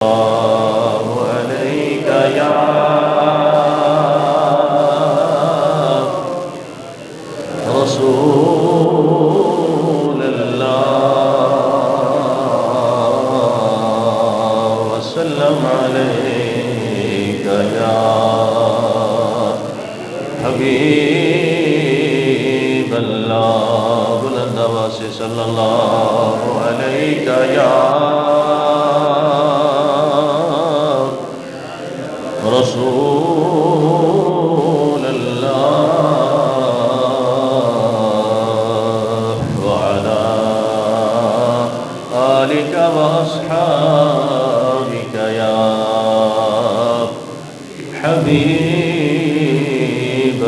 الله عليك يا رسول الله وسلم عليك يا حبيب الله بلند آواز سے صلی اللہ علیہ یا رسول اللہ وعلى آلك وأصحابك يا حبیب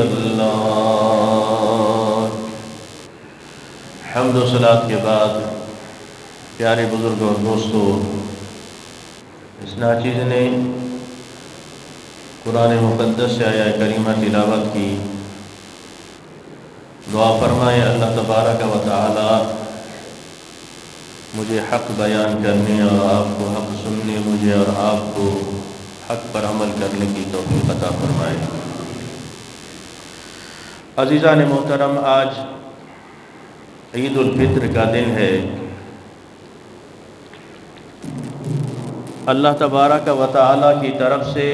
اللہ۔ حمد و صلاۃ کے بعد پیارے بزرگ اور دوستو، اس ناچیز نے قرآن مقدس سے آیہ کریمہ تلاوت کی۔ دعا فرمائے اللہ تبارک و تعالی مجھے حق بیان کرنے اور آپ کو حق سننے، مجھے اور آپ کو حق پر عمل کرنے کی توفیق عطا فرمائے۔ عزیزان محترم، آج عید الفطر کا دن ہے۔ اللہ تبارک و تعالی کی طرف سے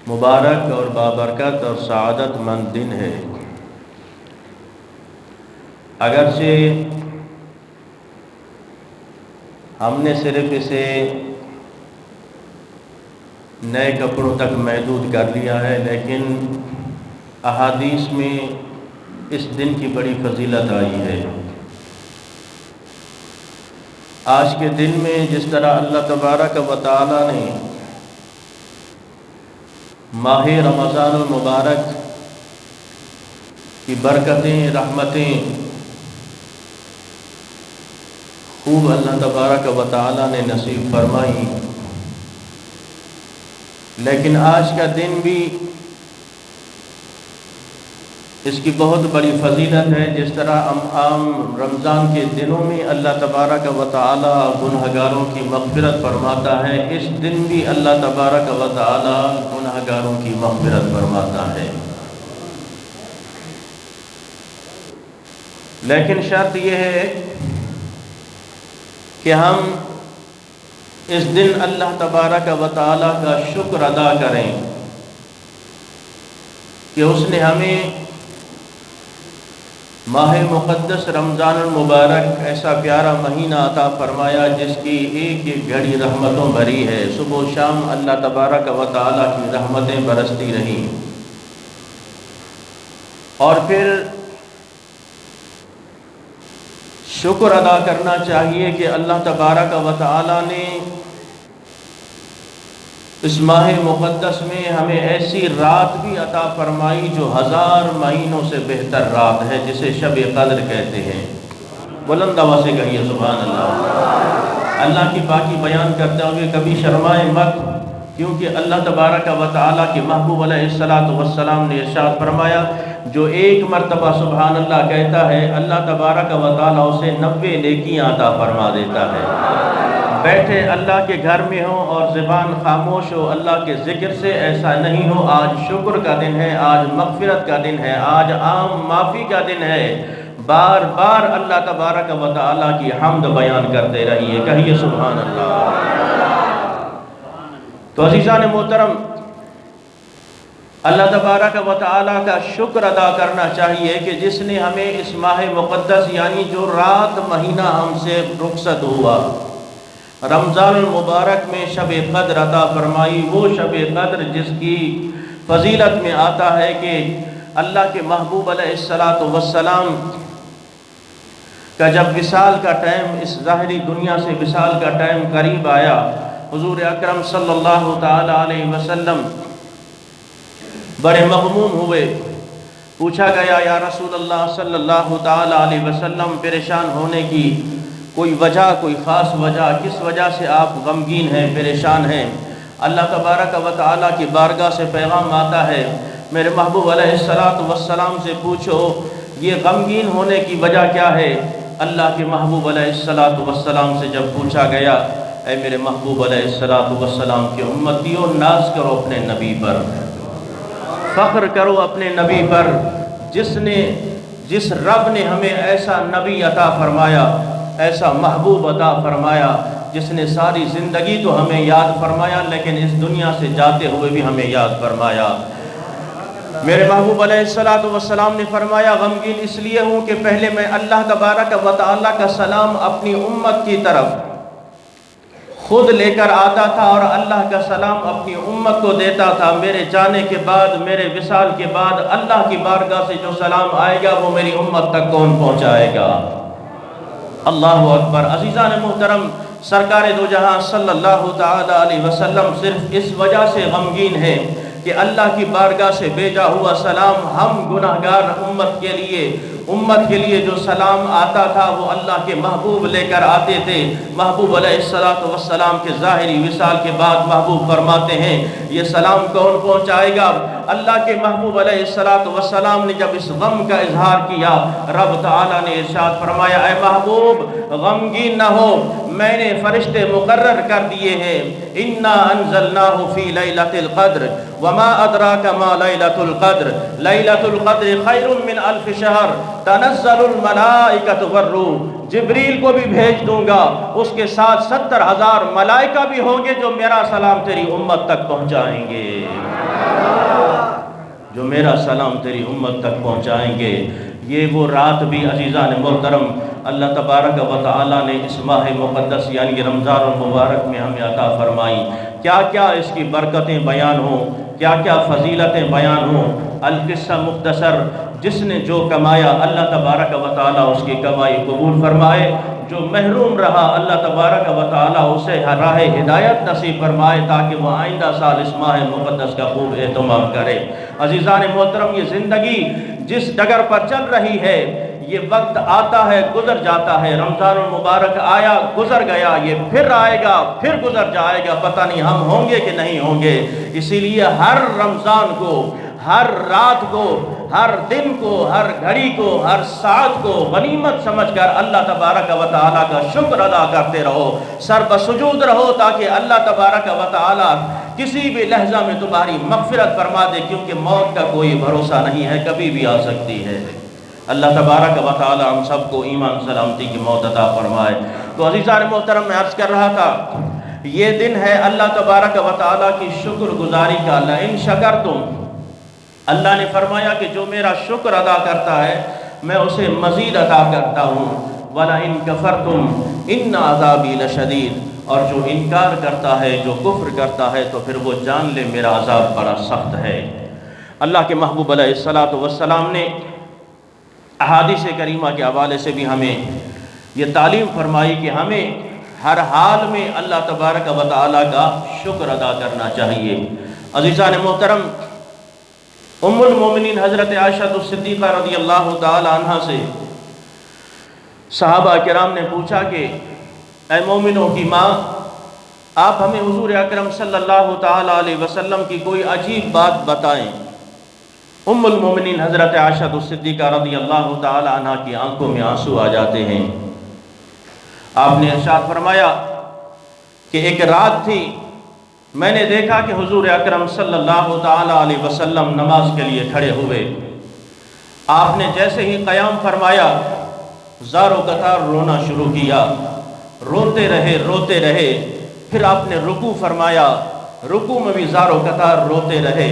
مبارک اور بابرکت اور سعادت مند دن ہے۔ اگرچہ ہم نے صرف اسے نئے کپڑوں تک محدود کر لیا ہے، لیکن احادیث میں اس دن کی بڑی فضیلت آئی ہے۔ آج کے دن میں جس طرح اللہ تبارک و تعالی نے ماہ رمضان المبارک کی برکتیں، رحمتیں خوب اللہ تبارک و تعالی نے نصیب فرمائی، لیکن آج کا دن بھی اس کی بہت بڑی فضیلت ہے۔ جس طرح عام رمضان کے دنوں میں اللہ تبارک و تعالی گنہگاروں کی مغفرت فرماتا ہے، اس دن بھی اللہ تبارک و تعالی گنہگاروں کی مغفرت فرماتا ہے۔ لیکن شرط یہ ہے کہ ہم اس دن اللہ تبارک و تعالی کا شکر ادا کریں کہ اس نے ہمیں ماہ مقدس رمضان المبارک ایسا پیارا مہینہ عطا فرمایا جس کی ایک ایک گھڑی رحمتوں بھری ہے۔ صبح و شام اللہ تبارک و تعالی کی رحمتیں برستی رہیں، اور پھر شکر ادا کرنا چاہیے کہ اللہ تبارک و تعالی نے اس ماہ مقدس میں ہمیں ایسی رات بھی عطا فرمائی جو 1000 مہینوں سے بہتر رات ہے، جسے شب قدر کہتے ہیں۔ بلند آواز سے کہیے سبحان اللہ۔ اللہ کی پاکی بیان کرتے ہوئے کبھی شرمائے مت، کیونکہ اللہ تبارک و تعالی کے محبوب علیہ السلام نے ارشاد فرمایا، جو ایک مرتبہ سبحان اللہ کہتا ہے اللہ تبارک و تعالی اسے 90 نیکیاں عطا فرما دیتا ہے۔ بیٹھے اللہ کے گھر میں ہو اور زبان خاموش ہو اللہ کے ذکر سے، ایسا نہیں ہو۔ آج شکر کا دن ہے، آج مغفرت کا دن ہے، آج عام معافی کا دن ہے۔ بار بار اللہ تبارک و تعالی کی حمد بیان کرتے رہیے، کہیے سبحان اللہ۔ تو عزیزان محترم، اللہ تبارک و تعالی کا شکر ادا کرنا چاہیے کہ جس نے ہمیں اس ماہ مقدس یعنی جو رات مہینہ ہم سے رخصت ہوا، رمضان المبارک میں شب قدر عطا فرمائی۔ وہ شب قدر جس کی فضیلت میں آتا ہے کہ اللہ کے محبوب علیہ السلام کا جب وصال کا ٹائم، اس ظاہری دنیا سے وصال کا ٹائم قریب آیا، حضور اکرم صلی اللہ تعالی علیہ وسلم بڑے مغموم ہوئے۔ پوچھا گیا یا رسول اللہ صلی اللہ تعالی علیہ وسلم، پریشان ہونے کی کوئی وجہ، کوئی خاص وجہ، کس وجہ سے آپ غمگین ہیں، پریشان ہیں؟ اللہ تبارک و تعالی کی بارگاہ سے پیغام آتا ہے، میرے محبوب علیہ السلام سے پوچھو یہ غمگین ہونے کی وجہ کیا ہے؟ اللہ کے محبوب علیہ السلام سے جب پوچھا گیا اے میرے محبوب علیہ السلام کے امتیوں، ناز کرو اپنے نبی پر، فخر کرو اپنے نبی پر، جس رب نے ہمیں ایسا نبی عطا فرمایا، ایسا محبوب عطا فرمایا، جس نے ساری زندگی تو ہمیں یاد فرمایا لیکن اس دنیا سے جاتے ہوئے بھی ہمیں یاد فرمایا۔ میرے محبوب علیہ السلام نے فرمایا غمگین اس لیے ہوں کہ پہلے میں اللہ تبارک و تعالیٰ کا سلام اپنی امت کی طرف خود لے کر آتا تھا اور اللہ کا سلام اپنی امت کو دیتا تھا۔ میرے جانے کے بعد، میرے وصال کے بعد اللہ کی بارگاہ سے جو سلام آئے گا وہ میری امت تک کون پہنچائے گا؟ اللہ اکبر۔ عزیزان محترم، سرکار دو جہاں صلی اللہ تعالی علیہ وسلم صرف اس وجہ سے غمگین ہے کہ اللہ کی بارگاہ سے بھیجا ہوا سلام ہم گناہگار امت کے لیے جو سلام آتا تھا وہ اللہ کے محبوب لے کر آتے تھے۔ محبوب علیہ السلام کے ظاہری وصال کے بعد محبوب فرماتے ہیں یہ سلام کون پہنچائے گا؟ اللہ کے محبوب علیہ السلام نے جب اس غم کا اظہار کیا، رب تعالیٰ نے ارشاد فرمایا اے محبوب غمگین نہ ہو، میں نے فرشتے مقرر کر دیے ہیں۔ انا انزلناہ فی لیلۃ القدر وما ادراک ما لیلۃ القدر لیلۃ القدر خیر من الف شہر تنزل الملائکۃ والروح۔ جبریل کو بھی بھیج دوں گا، اس کے ساتھ 70,000 ملائکہ بھی ہوں گے جو میرا سلام تیری امت تک پہنچائیں گے، جو میرا سلام تیری امت تک پہنچائیں گے۔ یہ وہ رات بھی عزیزان محترم اللہ تبارک و تعالیٰ نے اس ماہ مقدس یعنی رمضان المبارک میں ہمیں عطا فرمائی۔ کیا کیا اس کی برکتیں بیان ہوں، کیا کیا فضیلتیں بیان ہوں۔ القصہ مختصر، جس نے جو کمایا اللہ تبارک و تعالیٰ اس کی کمائی قبول فرمائے، جو محروم رہا اللہ تبارک و تعالیٰ اسے راہ ہدایت نصیب فرمائے تاکہ وہ آئندہ سال اس ماہ مقدس کا خوب اہتمام کرے۔ عزیزان محترم، یہ زندگی جس ڈگر پر چل رہی ہے، یہ وقت آتا ہے گزر جاتا ہے۔ رمضان المبارک آیا گزر گیا، یہ پھر آئے گا پھر گزر جائے گا، پتہ نہیں ہم ہوں گے کہ نہیں ہوں گے۔ اسی لیے ہر رمضان کو، ہر رات کو، ہر دن کو، ہر گھڑی کو، ہر ساعت کو غنیمت سمجھ کر اللہ تبارک و تعالیٰ کا شکر ادا کرتے رہو، سر بسجود رہو تاکہ اللہ تبارک و تعالیٰ کسی بھی لحظہ میں تمہاری مغفرت فرما دے، کیونکہ موت کا کوئی بھروسہ نہیں ہے، کبھی بھی آ سکتی ہے۔ اللہ تبارک و تعالیٰ ہم سب کو ایمان سلامتی کی موت عطا فرمائے۔ تو عزیزان محترم، میں عرض کر رہا تھا یہ دن ہے اللہ تبارک و تعالیٰ کی شکر گزاری کا۔ لئن شکرتم، اللہ نے فرمایا کہ جو میرا شکر ادا کرتا ہے میں اسے مزید عطا کرتا ہوں۔ وَلَئِن كَفَرْتُمْ إِنَّ عَذَابِي لَشَدِيدٌ، اور جو انکار کرتا ہے، جو کفر کرتا ہے تو پھر وہ جان لے میرا عذاب بڑا سخت ہے۔ اللہ کے محبوب علیہ السلام نے احادیث کریمہ کے حوالے سے بھی ہمیں یہ تعلیم فرمائی کہ ہمیں ہر حال میں اللہ تبارک و تعالیٰ کا شکر ادا کرنا چاہیے۔ عزیزان محترم، ام المومنین حضرت عائشہ الصدیقہ رضی اللہ تعالی عنہ سے صحابہ کرام نے پوچھا کہ اے مومنوں کی ماں، آپ ہمیں حضور اکرم صلی اللہ تعالی علیہ وسلم کی کوئی عجیب بات بتائیں۔ ام المومنین حضرت عائشہ الصدیقہ رضی اللہ تعالی عنہ کی آنکھوں میں آنسو آ جاتے ہیں۔ آپ نے ارشاد فرمایا کہ ایک رات تھی، میں نے دیکھا کہ حضور اکرم صلی اللہ تعالی علیہ وسلم نماز کے لیے کھڑے ہوئے۔ آپ نے جیسے ہی قیام فرمایا زار و قطار رونا شروع کیا، روتے رہے، پھر آپ نے رکوع فرمایا، رکوع میں بھی زار و قطار روتے رہے۔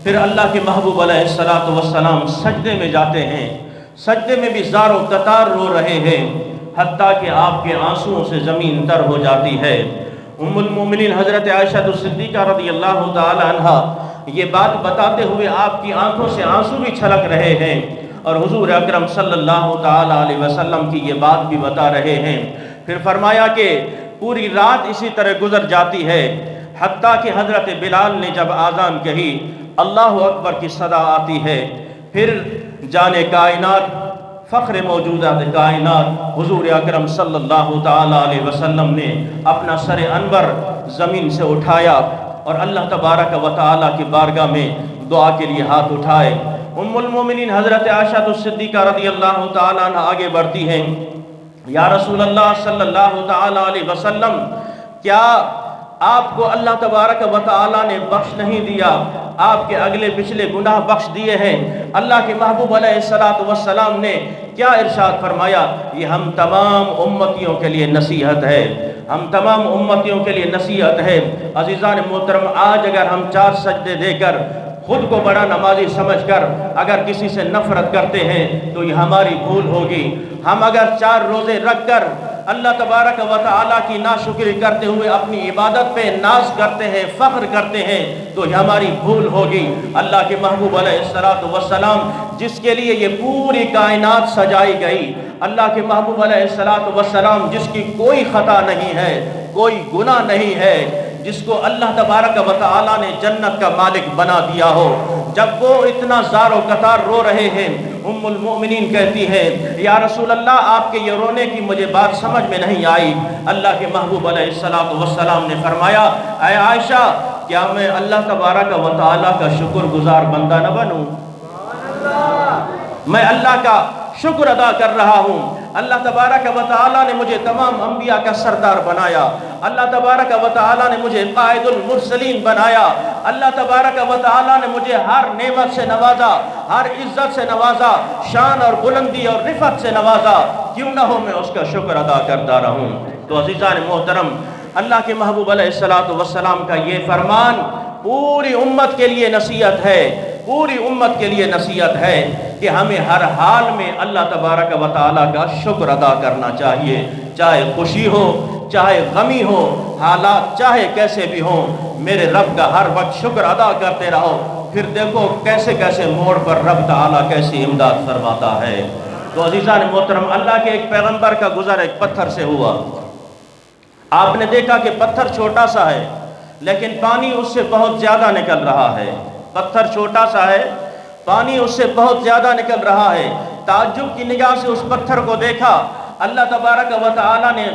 پھر اللہ کے محبوب علیہ السلام سجدے میں جاتے ہیں، سجدے میں بھی زار و قطار رو رہے ہیں، حتیٰ کہ آپ کے آنسوؤں سے زمین تر ہو جاتی ہے۔ ام المومنین حضرت عائشہ الصدیقہ رضی اللہ تعالی عنہ یہ بات بتاتے ہوئے آپ کی آنکھوں سے آنسو بھی چھلک رہے ہیں اور حضور اکرم صلی اللہ تعالی علیہ وسلم کی یہ بات بھی بتا رہے ہیں۔ پھر فرمایا کہ پوری رات اسی طرح گزر جاتی ہے، حتیٰ کہ حضرت بلال نے جب آذان کہی اللہ اکبر کی صدا آتی ہے، پھر جانے کائنات، فخر موجودات کائنات حضور اکرم صلی اللہ تعالی علیہ وسلم نے اپنا سر انور زمین سے اٹھایا اور اللہ تبارک و تعالی کی بارگاہ میں دعا کے لیے ہاتھ اٹھائے۔ ام المومنین حضرت عائشہ الصدیقہ رضی اللہ تعالی عنہ آگے بڑھتی ہیں یا رسول اللہ صلی اللہ تعالی علیہ وسلم، کیا آپ کو اللہ تبارک و تعالی نے بخش نہیں دیا؟ آپ کے اگلے پچھلے گناہ بخش دیے ہیں۔ اللہ کے محبوب علیہ السلام نے کیا ارشاد فرمایا؟ یہ ہم تمام امتیوں کے لیے نصیحت ہے، ہم تمام امتیوں کے لیے نصیحت ہے۔ عزیزان محترم، آج اگر ہم 4 سجدے دے کر خود کو بڑا نمازی سمجھ کر اگر کسی سے نفرت کرتے ہیں تو یہ ہماری بھول ہوگی۔ ہم اگر 4 روزے رکھ کر اللہ تبارک و تعالیٰ کی ناشکری کرتے ہوئے اپنی عبادت پہ ناز کرتے ہیں، فخر کرتے ہیں تو یہ ہماری بھول ہوگی۔ اللہ کے محبوب علیہ السلام جس کے لیے یہ پوری کائنات سجائی گئی، اللہ کے محبوب علیہ السلام جس کی کوئی خطا نہیں ہے، کوئی گناہ نہیں ہے، جس کو اللہ تبارک و تعالیٰ نے جنت کا مالک بنا دیا ہو، جب وہ اتنا زار و قطار رو رہے ہیں، ام المؤمنین کہتی ہے یا رسول اللہ آپ کے یہ رونے کی مجھے بات سمجھ میں نہیں آئی۔ اللہ کے محبوب علیہ السلام نے فرمایا اے عائشہ، کیا میں اللہ تبارک و تعالیٰ کا شکر گزار بندہ نہ بنوں؟ میں اللہ کا شکر ادا کر رہا ہوں۔ اللہ تبارک و تعالیٰ نے مجھے تمام انبیاء کا سردار بنایا، اللہ تبارک و تعالیٰ نے مجھے قائد المرسلین بنایا، اللہ تبارک و تعالیٰ نے مجھے ہر نعمت سے نوازا، ہر عزت سے نوازا، شان اور بلندی اور رفعت سے نوازا، کیوں نہ ہو میں اس کا شکر ادا کرتا رہوں۔ تو عزیزان محترم، اللہ کے محبوب علیہ السلام کا یہ فرمان پوری امت کے لیے نصیحت ہے، پوری امت کے لیے نصیحت ہے کہ ہمیں ہر حال میں اللہ تبارک و تعالیٰ کا شکر ادا کرنا چاہیے، چاہے خوشی ہو، چاہے غمی ہو، حالات چاہے کیسے بھی ہوں، میرے رب کا ہر وقت شکر ادا کرتے رہو، پھر دیکھو کیسے کیسے موڑ پر رب تعالیٰ کیسی امداد فرماتا ہے۔ تو عزیزان محترم، اللہ کے ایک پیغمبر کا گزر ایک پتھر سے ہوا۔ آپ نے دیکھا کہ پتھر چھوٹا سا ہے لیکن پانی اس سے بہت زیادہ نکل رہا ہے۔ پتھر چھوٹا سا ہے، پانی اس سے بہت زیادہ نکل رہا ہے۔ تعجب کی نگاہ سے اس پتھر کو دیکھا۔ اللہ تبارک و تعالیٰ نے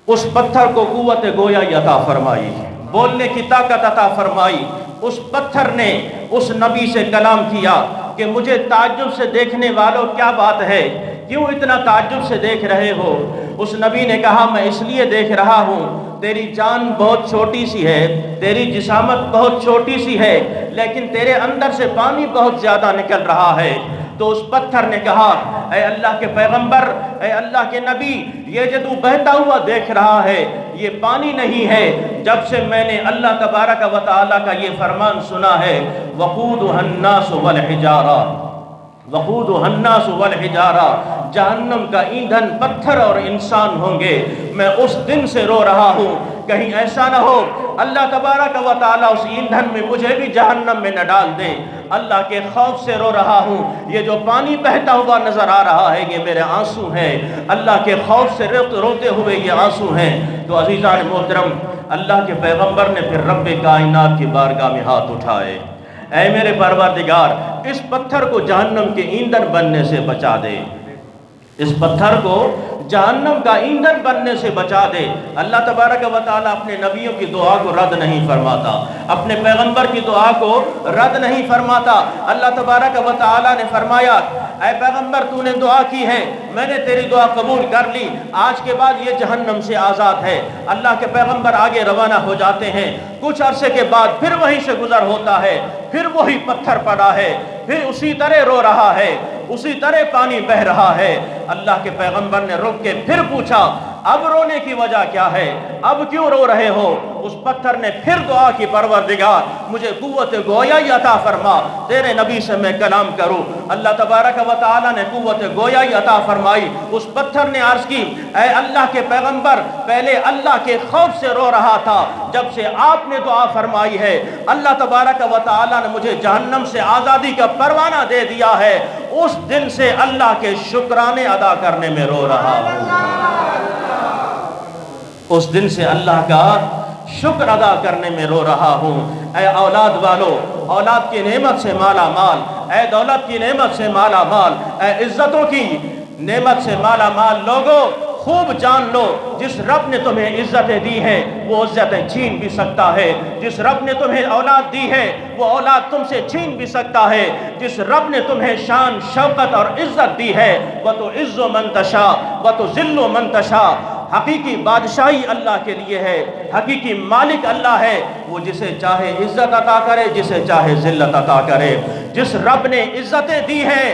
اس پتھر کو قوت گویائی عطا فرمائی، بولنے کی طاقت عطا فرمائی۔ اس پتھر نے اس نبی سے کلام کیا کہ مجھے تعجب سے دیکھنے والوں کیا بات ہے، کیوں اتنا تعجب سے دیکھ رہے ہو؟ اس نبی نے کہا میں اس لیے دیکھ رہا ہوں، تیری جان بہت چھوٹی سی ہے، تیری جسامت بہت چھوٹی سی ہے، لیکن تیرے اندر سے پانی بہت زیادہ نکل رہا ہے۔ تو اس پتھر نے کہا اے اللہ کے پیغمبر، اے اللہ کے نبی، یہ جو تو بہتا ہوا دیکھ رہا ہے یہ پانی نہیں ہے، جب سے میں نے اللہ تبارک و تعالیٰ کا یہ فرمان سنا ہے وقودها الناس والحجارہ، وقودها الناس والحجارہ، جہنم کا ایندھن پتھر اور انسان ہوں گے۔ میں اس دن سے رو رہا ہوں کہیں ایسا نہ ہو اللہ تبارک و تعالیٰ اس ایندھن میں مجھے بھی جہنم میں نہ ڈال دے۔ اللہ کے خوف سے رو رہا ہوں، یہ جو پانی بہتا ہوا نظر آ رہا ہے یہ میرے آنسو ہیں، اللہ کے خوف سے روتے ہوئے یہ آنسو ہیں۔ تو عزیزان محترم، اللہ کے پیغمبر نے پھر رب کائنات کی بارگاہ میں ہاتھ اٹھائے، اے میرے پروردگار اس پتھر کو جہنم کے ایندھن بننے سے بچا دے، اس پتھر کو جہنم کا ایندھن بننے سے بچا دے۔ اللہ تبارک و تعالیٰ اپنے نبیوں کی دعا کو رد نہیں فرماتا، اپنے پیغمبر کی دعا کو رد نہیں فرماتا۔ اللہ تبارک و تعالیٰ نے فرمایا اے پیغمبر تو نے دعا کی ہے، میں نے تیری دعا قبول کر لی، آج کے بعد یہ جہنم سے آزاد ہے۔ اللہ کے پیغمبر آگے روانہ ہو جاتے ہیں، کچھ عرصے کے بعد پھر وہیں سے گزر ہوتا ہے، پھر وہی پتھر پڑا ہے، پھر اسی طرح رو رہا ہے، اسی طرح پانی بہ رہا ہے۔ اللہ کے پیغمبر نے رک کے پھر پوچھا اب رونے کی وجہ کیا ہے، اب کیوں رو رہے ہو؟ اس پتھر نے پھر دعا کی پروردگار مجھے قوت گویائی عطا فرما، تیرے نبی سے میں کلام کروں۔ اللہ تبارک و تعالیٰ نے قوت گویائی عطا فرمائی۔ اس پتھر نے عرض کی اے اللہ کے پیغمبر پہلے اللہ کے خوف سے رو رہا تھا، جب سے آپ نے دعا فرمائی ہے اللہ تبارک و تعالیٰ نے مجھے جہنم سے آزادی کا پروانہ دے دیا ہے، اس دن سے اللہ کے شکرانے ادا کرنے میں رو رہا ہوں، اس دن سے اللہ کا شکر ادا کرنے میں رو رہا ہوں۔ اے اولاد والو، اولاد کی نعمت سے مالا مال، اے دولت کی نعمت سے مالا مال، اے عزتوں کی نعمت سے مالا مال لوگو، خوب جان لو جس رب نے تمہیں عزتیں دی ہیں وہ عزتیں چھین بھی سکتا ہے، جس رب نے تمہیں اولاد دی ہے وہ اولاد تم سے چھین بھی سکتا ہے، جس رب نے تمہیں شان شوکت اور عزت دی ہے وَتُعِزُّ مَن تَشَاءُ وَتُذِلُّ مَن تَشَاءُ، حقیقی بادشاہی اللہ کے لیے ہے، حقیقی مالک اللہ ہے، وہ جسے چاہے عزت عطا کرے جسے چاہے ذلت عطا کرے۔ جس رب نے عزتیں دی ہیں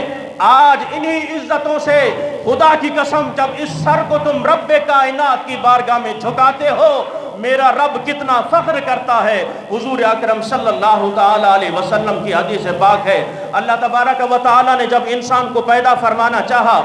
آج انہی عزتوں سے خدا کی قسم جب اس سر کو تم رب کائنات کی بارگاہ میں جھکاتے ہو میرا رب کتنا فخر کرتا ہے۔ حضور اکرم صلی اللہ تعالیٰ علیہ وسلم کی حدیث پاک ہے، اللہ تبارک و تعالیٰ نے جب انسان کو پیدا فرمانا چاہا،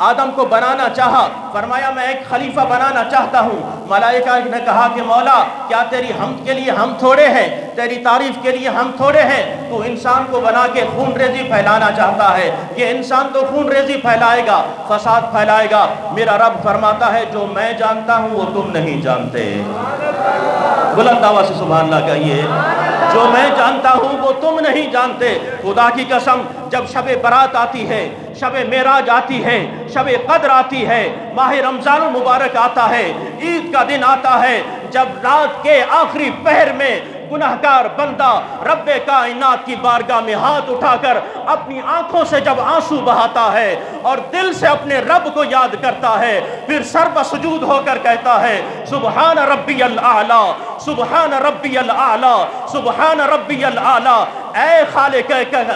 آدم کو بنانا چاہا، فرمایا میں ایک خلیفہ بنانا چاہتا ہوں۔ ملائکہ نے کہا کہ مولا کیا تیری حمد کے لیے ہم تھوڑے ہیں، تیری تعریف کے لیے ہم تھوڑے ہیں؟ تو انسان کو بنا کے خون ریزی پھیلانا چاہتا ہے، یہ انسان تو خون ریزی پھیلائے گا، فساد پھیلائے گا۔ میرا رب فرماتا ہے جو میں جانتا ہوں وہ تم نہیں جانتے۔ بلند آواز سے سبحان اللہ کہیے، جو میں جانتا ہوں وہ تم نہیں جانتے۔ خدا کی قسم جب شب برات آتی ہے، شب معراج آتی ہے، شب قدر آتی ہے، ماہ رمضان المبارک آتا ہے، عید کا دن آتا ہے، جب رات کے آخری پہر میں گناہگار بندہ رب کائنات کی بارگاہ میں ہاتھ اٹھا کر اپنی آنکھوں سے جب آنسو بہاتا ہے اور دل سے اپنے رب کو یاد کرتا ہے، پھر سر بسجود ہو کر کہتا ہے سبحان ربی الاعلی، سبحان ربی الاعلی، سبحان ربی الاعلی۔ اے خالق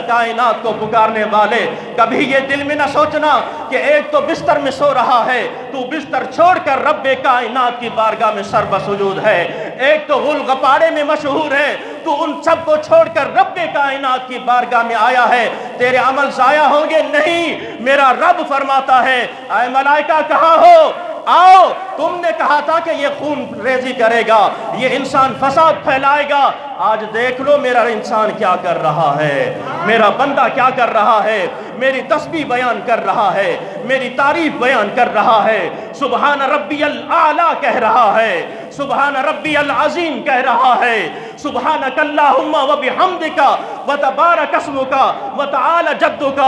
کائنات کو پکارنے والے، کبھی یہ دل میں نہ سوچنا کہ ایک تو بستر میں سو رہا ہے، تو بستر چھوڑ کر رب کائنات کی بارگاہ میں سر بسجود ہے، ایک تو غل غپاڑے میں مشہور ہے، تو ان سب کو چھوڑ کر رب کائنات کی بارگاہ میں آیا ہے، تیرے عمل ضائع ہوں گے نہیں۔ میرا رب فرماتا ہے اے ملائکہ کہاں ہو؟ آؤ، تم نے کہا تھا کہ یہ خون ریزی کرے گا، یہ انسان فساد پھیلائے گا، آج دیکھ لو میرا انسان کیا کر رہا ہے، میرا بندہ کیا کر رہا ہے، میری تسبیح بیان کر رہا ہے، میری تعریف بیان کر رہا ہے، سبحان ربی الاعلی کہہ رہا ہے، سبحان ربی العظیم کہہ رہا ہے، سبحانک اللہم وبحمدک وتبارک اسمک وتعالی جدک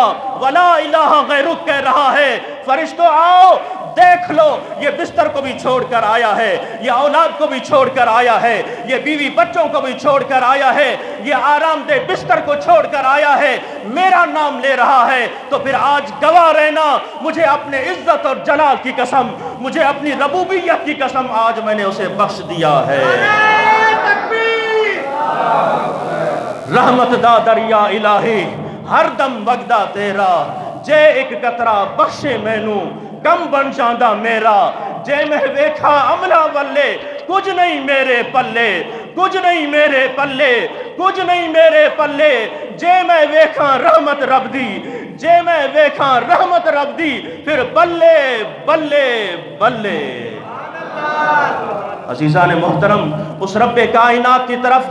ولا الہ غیرک کہہ رہا ہے۔ فرشتوں آؤ دیکھ لو، یہ بستر کو بھی چھوڑ کر آیا ہے، یہ اولاد کو بھی چھوڑ کر آیا ہے، یہ بیوی بچوں کو بھی چھوڑ کر آیا ہے، یہ آرام دہ بستر کو چھوڑ کر آیا ہے، میرا نام لے رہا ہے۔ تو پھر آج گواہ رہنا، مجھے اپنے عزت اور جلال کی قسم، مجھے اپنی ربوبیت کی قسم، آج میں نے اسے بخش دیا ہے۔ رحمت دا دریا الہی ہر دم وگدا تیرا، جے ایک قطرہ بخشے مینوں کم بن جاندہ میرا، جے میں ویکھا عملہ والے کچھ نہیں میرے پلے، کچھ نہیں میرے پلے، کچھ نہیں میرے پلے، جے میں ویکھا رحمت رب دی، جے میں ویکھا رحمت رب دی، پھر بلے بلے بلے۔ عزیزان محترم، اس رب کائنات کی طرف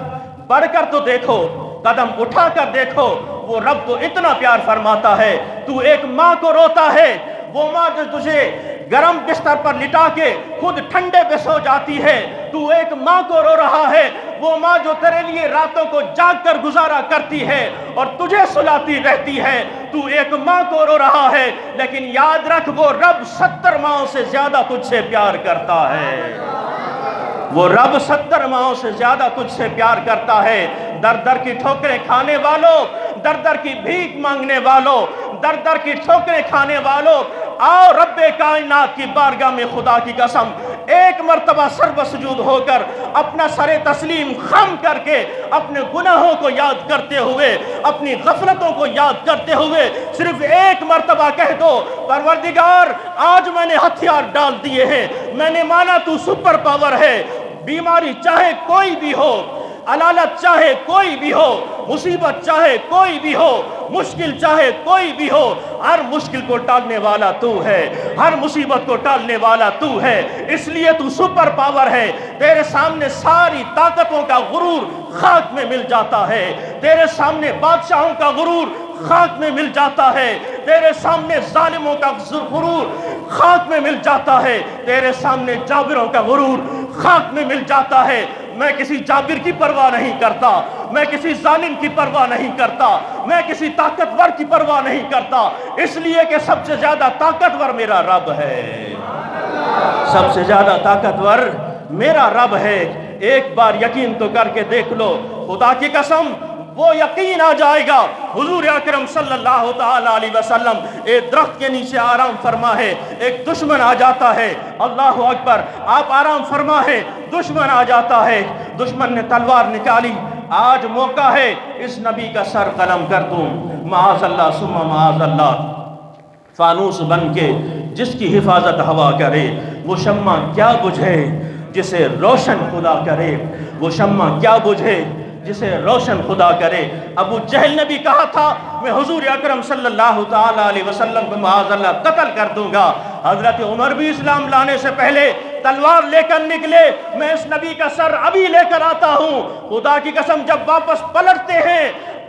بڑھ کر تو دیکھو، قدم اٹھا کر دیکھو، وہ رب تو اتنا پیار فرماتا ہے۔ تو ایک ماں کو روتا ہے، وہ ماں جو تجھے گرم بستر پر لٹا کے خود ٹھنڈے پہ سو جاتی ہے، تو ایک ماں کو رو رہا ہے، وہ ماں جو تیرے لیے راتوں کو جاگ کر گزارا کرتی ہے اور تجھے سلاتی رہتی ہے، تو ایک ماں کو رو رہا ہے، لیکن یاد رکھ وہ رب 70 ماؤں سے زیادہ تجھ سے پیار کرتا ہے، وہ رب 70 ماؤں سے زیادہ تجھ سے پیار کرتا ہے۔ در در کی ٹھوکریں کھانے والوں، در در کی بھیک مانگنے والوں، در در کی ٹھوکریں کھانے والوں، آؤ رب کائنات کی بارگاہ میں خدا کی قسم ایک مرتبہ سر بسجود ہو کر اپنا سر تسلیم خم کر کے اپنے گناہوں کو یاد کرتے ہوئے، اپنی غفلتوں کو یاد کرتے ہوئے صرف ایک مرتبہ کہہ دو پروردگار آج میں نے ہتھیار ڈال دیے ہیں، میں نے مانا تو سپر پاور ہے، بیماری چاہے کوئی بھی ہو، علالت چاہے کوئی بھی ہو، مصیبت چاہے کوئی بھی ہو، مشکل چاہے کوئی بھی ہو، ہر مشکل کو ٹالنے والا تو ہے، ہر مصیبت کو ٹالنے والا تو ہے، اس لیے تو سپر پاور ہے۔ تیرے سامنے ساری طاقتوں کا غرور خاک میں مل جاتا ہے، تیرے سامنے بادشاہوں کا غرور خاک میں مل جاتا ہے، تیرے سامنے ظالموں کا غرور خاک میں مل جاتا ہے، تیرے سامنے جابروں کا غرور خاک میں مل جاتا ہے۔ میں کسی جابر کی پرواہ نہیں کرتا، میں کسی ظالم کی پرواہ نہیں کرتا، میں کسی طاقتور کی پرواہ نہیں کرتا، اس لیے کہ سب سے زیادہ طاقتور میرا رب ہے۔ سب سے زیادہ طاقتور میرا رب ہے۔ ایک بار یقین تو کر کے دیکھ لو، خدا کی قسم وہ یقین آ جائے گا۔ حضور اکرم صلی اللہ تعالی علیہ وسلم ایک درخت کے نیچے آرام فرما ہے، ایک دشمن آ جاتا ہے، اللہ اکبر، آپ آرام فرما ہے، دشمن آ جاتا ہے، دشمن نے تلوار نکالی، آج موقع ہے اس نبی کا سر قلم کر دوں، معاذ اللہ ثم معاذ اللہ۔ فانوس بن کے جس کی حفاظت ہوا کرے، وہ شمع کیا بجھے جسے روشن خدا کرے، وہ شمع کیا بجھے جسے روشن خدا کرے۔ ابو جہل نے بھی کہا تھا میں حضور اکرم صلی اللہ تعالی علیہ وسلم کو معاذ اللہ قتل کر دوں گا۔ حضرت عمر بھی اسلام لانے سے پہلے تلوار لے کر نکلے، میں اس نبی کا سر ابھی لے کر آتا ہوں۔ خدا کی قسم جب واپس پلٹتے ہیں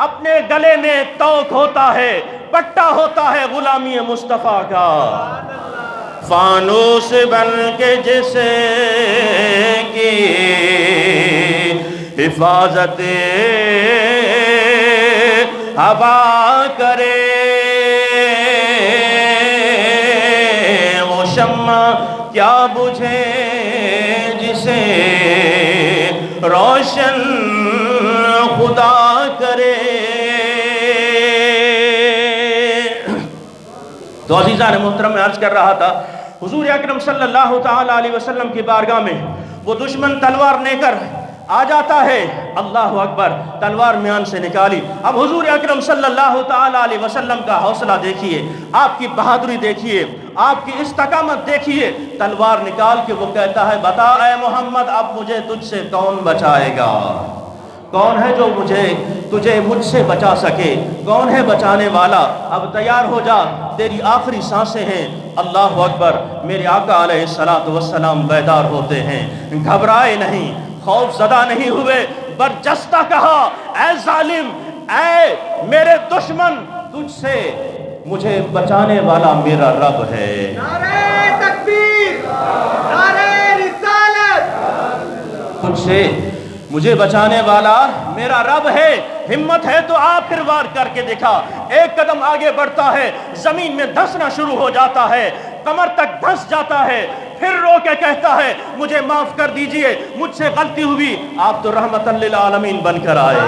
اپنے گلے میں توق ہوتا ہے، پٹا ہوتا ہے غلامی مصطفیٰ کا۔ فانوس بن کے جسے کی حفاظت ہوا کرے، وہ شمع کیا بجھے جسے روشن خدا کرے۔ تو عزیزان محترم میں عرض کر رہا تھا، حضور اکرم صلی اللہ تعالی علیہ وسلم کی بارگاہ میں وہ دشمن تلوار لے کر آ جاتا ہے، اللہ اکبر، تلوار میان سے نکالی۔ اب حضور اکرم صلی اللہ تعالی علیہ وسلم کا حوصلہ دیکھیے، آپ کی بہادری دیکھیے، آپ کی استقامت دیکھیے، تلوار نکال کے وہ کہتا ہے بتا اے محمد اب مجھے تجھ سے کون بچائے گا؟ کون ہے جو تجھے مجھ سے بچا سکے؟ کون ہے بچانے والا؟ اب تیار ہو جا، تیری آخری سانسیں ہیں۔ اللہ اکبر، میرے آقا علیہ الصلوۃ والسلام بیدار ہوتے ہیں، گھبرائے نہیں، خوف زدہ نہیں ہوئے، برجستہ کہا اے ظالم، اے میرے دشمن، تجھ سے مجھے بچانے والا میرا رب ہے۔ نعرہ تکبیر، نعرہ رسالت، تجھ سے مجھے بچانے والا میرا رب ہے۔ ہمت ہے تو آپ پھر وار کر کے دکھا۔ ایک قدم آگے بڑھتا ہے، زمین میں دھسنا شروع ہو جاتا ہے، کمر تک دھس جاتا ہے، پھر رو کے کہتا ہے مجھے معاف کر دیجئے، مجھ سے غلطی ہوئی۔ آپ تو رحمت للعالمین بن کر آئے۔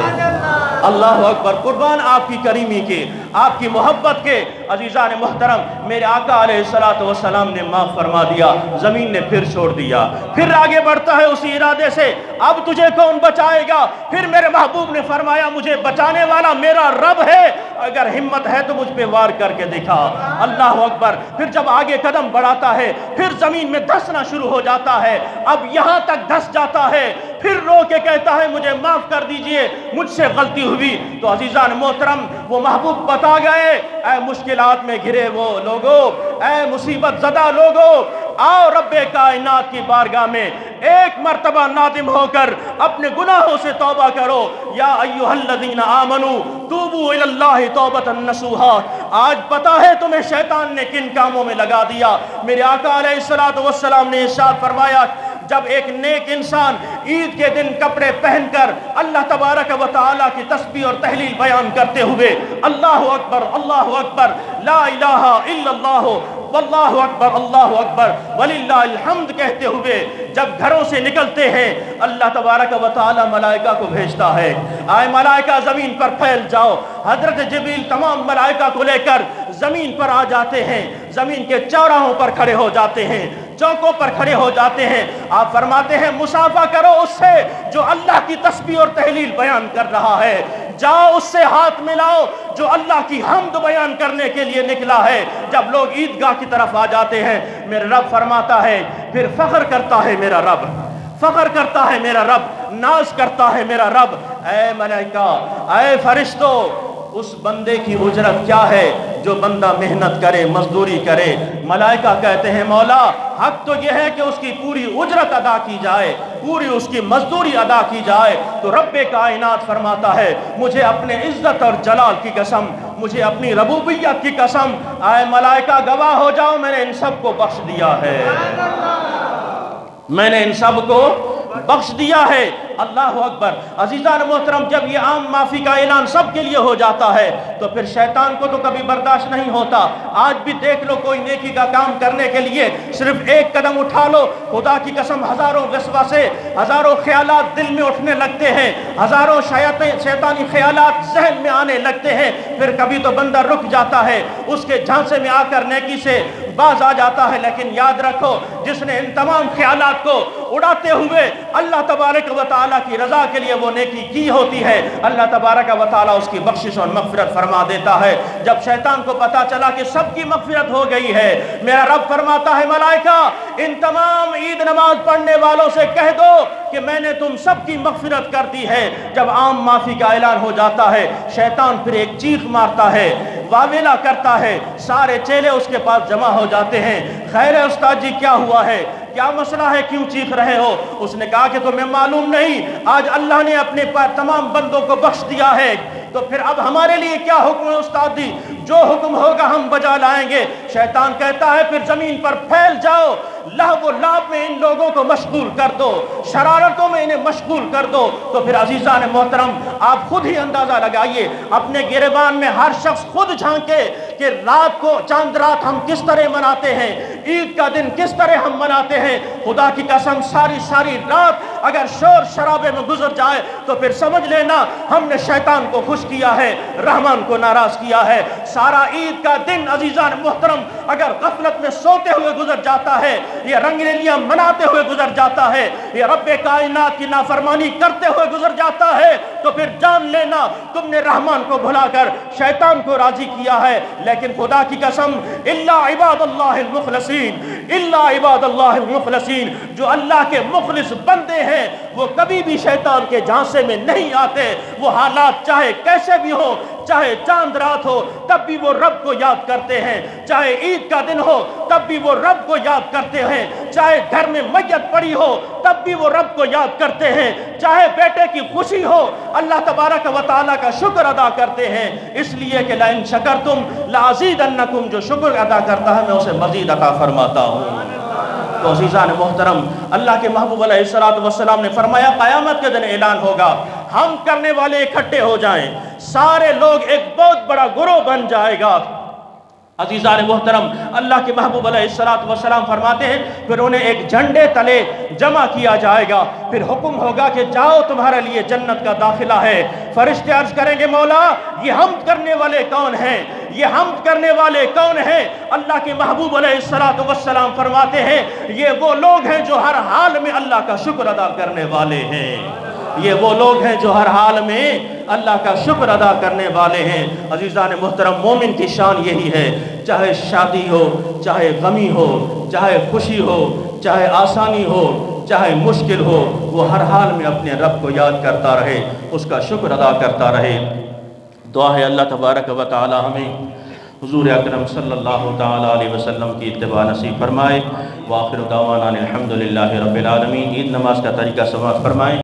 اللہ اکبر، قربان آپ کی کریمی کے، آپ کی محبت کے۔ عزیزان محترم، میرے آقا علیہ الصلوۃ والسلام نے معاف فرما دیا، زمین نے پھر چھوڑ دیا، پھر آگے بڑھتا ہے اسی ارادے سے، اب تجھے کون بچائے گا؟ پھر میرے محبوب نے فرمایا مجھے بچانے والا میرا رب ہے، اگر ہمت ہے تو مجھ پہ وار کر کے دکھا۔ اللہ اکبر، پھر جب آگے قدم بڑھاتا ہے پھر زمین میں دھسنا شروع ہو جاتا ہے، اب یہاں تک دھس جاتا ہے، پھر رو کے کہتا ہے مجھے معاف کر دیجئے، مجھ سے غلطی ہوئی۔ تو عزیزان محترم، وہ محبوب بتا گئے اے مشکلات میں گھرے وہ لوگو، اے مصیبت زدہ لوگو، آؤ رب کائنات کی بارگاہ میں ایک مرتبہ نادم ہو کر اپنے گناہوں سے توبہ کرو۔ یا ایھا الذین آمنوا توبوا الی اللہ توبۃ نصوحا۔ آج پتہ ہے تمہیں شیطان نے کن کاموں میں لگا دیا۔ میرے آقا علیہ الصلوۃ والسلام نے ارشاد فرمایا جب ایک نیک انسان عید کے دن کپڑے پہن کر اللہ تبارک و تعالیٰ کی تسبیح اور تحلیل بیان کرتے ہوئے اللہ اکبر لا الہ الا اللہ واللہ اکبر وللہ الحمد کہتے ہوئے جب گھروں سے نکلتے ہیں، اللہ تبارک و تعالیٰ ملائکہ کو بھیجتا ہے، آئے ملائکہ زمین پر پھیل جاؤ۔ حضرت جبریل تمام ملائکہ کو لے کر زمین پر آ جاتے ہیں، زمین کے چوراہوں پر کھڑے ہو جاتے ہیں، چوکوں پر کھڑے ہو جاتے ہیں۔ آپ فرماتے ہیں مصافحہ کرو اس سے جو اللہ کی تسبیح اور تحلیل بیان کر رہا ہے، جاؤ اس سے ہاتھ ملاؤ جو اللہ کی حمد بیان کرنے کے لیے نکلا ہے۔ جب لوگ عیدگاہ کی طرف آ جاتے ہیں، میرا رب فرماتا ہے پھر فخر کرتا ہے میرا رب، فخر کرتا ہے میرا رب، ناز کرتا ہے میرا رب، اے ملائکہ، اے فرشتوں، اس بندے کی اجرت کیا ہے جو بندہ محنت کرے، مزدوری کرے۔ ملائکہ کہتے ہیں مولا حق تو یہ ہے کہ اس کی پوری اجرت ادا کی جائے، پوری اس کی مزدوری ادا کی جائے۔ تو رب کائنات فرماتا ہے مجھے اپنے عزت اور جلال کی قسم، مجھے اپنی ربوبیت کی قسم، اے ملائکہ گواہ ہو جاؤ میں نے ان سب کو بخش دیا ہے، میں نے ان سب کو بخش دیا ہے۔ اللہ اکبر۔ عزیزان محترم، جب یہ عام معافی کا اعلان سب کے لیے ہو جاتا ہے تو پھر شیطان کو تو کبھی برداشت نہیں ہوتا۔ آج بھی دیکھ لو، کوئی نیکی کا کام کرنے کے لیے صرف ایک قدم اٹھا لو، خدا کی قسم ہزاروں وسوسے، ہزاروں خیالات دل میں اٹھنے لگتے ہیں، ہزاروں شیطانی خیالات ذہن میں آنے لگتے ہیں۔ پھر کبھی تو بندہ رک جاتا ہے، اس کے جھانسے میں آ کر نیکی سے باز آ جاتا ہے۔ لیکن یاد رکھو، جس نے ان تمام خیالات کو اڑاتے ہوئے اللہ تبارک و تعالیٰ کی رضا کے لیے وہ نیکی کی ہوتی ہے، اللہ تبارک و تعالیٰ اس کی بخشش اور مغفرت فرما دیتا ہے۔ جب شیطان کو پتا چلا کہ سب کی مغفرت ہو گئی ہے، میرا رب فرماتا ہے ملائکہ ان تمام عید نماز پڑھنے والوں سے کہہ دو کہ میں نے تم سب کی مغفرت کر دی ہے۔ جب عام معافی کا اعلان ہو جاتا ہے، شیطان پھر ایک چیخ مارتا ہے، واویلا کرتا ہے، سارے چیلے اس کے پاس جمع ہو جاتے ہیں۔ خیر ہے استاد جی، کیا ہوا ہے؟ کیا مسئلہ ہے؟ کیوں چیخ رہے ہو؟ اس نے کہا کہ تمہیں معلوم نہیں، آج اللہ نے اپنے تمام بندوں کو بخش دیا ہے، تو پھر اب ہمارے لیے کیا حکم ہے استاد جی؟ جو حکم ہوگا ہم بجا لائیں گے۔ شیطان کہتا ہے پھر زمین پر پھیل جاؤ، لہو و لعب میں ان لوگوں کو مشغول کر دو، شرارتوں میں انہیں مشغول کر دو۔ تو پھر عزیزان محترم، آپ خود ہی اندازہ لگائیے، اپنے گریبان میں ہر شخص خود جھانکے کہ رات کو، چاند رات ہم کس طرح مناتے ہیں، عید کا دن کس طرح ہم مناتے ہیں۔ خدا کی قسم ساری رات اگر شور شرابے میں گزر جائے تو پھر سمجھ لینا ہم نے شیطان کو خوش کیا ہے، رحمان کو ناراض کیا ہے۔ سارا عید کا دن عزیزان محترم اگر غفلت میں سوتے ہوئے گزر جاتا ہے، یہ رنگ ریلیاں مناتے ہوئے گزر جاتا ہے، یہ رب کائنات کی نافرمانی کرتے ہوئے گزر جاتا ہے، تو پھر جان لینا تم نے رحمان کو بھلا کر شیطان کو راضی کیا ہے۔ لیکن خدا کی قسم الا عباد اللہ المخلصین، الا عباد اللہ المخلصین، جو اللہ کے مخلص بندے ہیں وہ کبھی بھی شیطان کے جھانسے میں نہیں آتے۔ وہ حالات چاہے کیسے بھی ہو، چاہے چاند رات ہو تب بھی وہ رب کو یاد کرتے ہیں، چاہے عید کا دن ہو تب بھی وہ رب کو یاد کرتے ہیں، چاہے گھر میں میت پڑی ہو تب بھی وہ رب کو یاد کرتے ہیں، چاہے بیٹے کی خوشی ہو اللہ تبارک و تعالیٰ کا شکر ادا کرتے ہیں، اس لیے کہ لئن شکرتم لازیدنکم، جو شکر ادا کرتا ہے میں اسے مزید عطا فرماتا ہوں۔ تو عزیزان محترم، اللہ کے محبوب علیہ السلام نے فرمایا قیامت کے دن اعلان ہوگا، ہم کرنے والے اکٹھے ہو جائیں، سارے لوگ ایک بہت بڑا گروہ بن جائے گا۔ عزیزان محترم، اللہ کے محبوب علیہ السلام فرماتے ہیں پھر انہیں ایک جھنڈے تلے جمع کیا جائے گا، پھر حکم ہوگا کہ جاؤ تمہارے لیے جنت کا داخلہ ہے۔ فرشتے عرض کریں گے مولا یہ حمد کرنے والے کون ہیں، یہ حمد کرنے والے کون ہیں؟ اللہ کے محبوب علیہ السلام فرماتے ہیں یہ وہ لوگ ہیں جو ہر حال میں اللہ کا شکر ادا کرنے والے ہیں، یہ وہ لوگ ہیں جو ہر حال میں اللہ کا شکر ادا کرنے والے ہیں۔ عزیزان محترم، مومن کی شان یہی ہے، چاہے شادی ہو، چاہے غمی ہو، چاہے خوشی ہو، چاہے آسانی ہو، چاہے مشکل ہو، وہ ہر حال میں اپنے رب کو یاد کرتا رہے، اس کا شکر ادا کرتا رہے۔ دعا ہے اللہ تبارک و تعالی ہمیں حضور اکرم صلی اللہ تعالیٰ علیہ وسلم کی اتباع نصیب فرمائے۔ وآخر دعوانا الحمدللہ رب العالمین۔ عید نماز کا طریقہ سماعت فرمائیں۔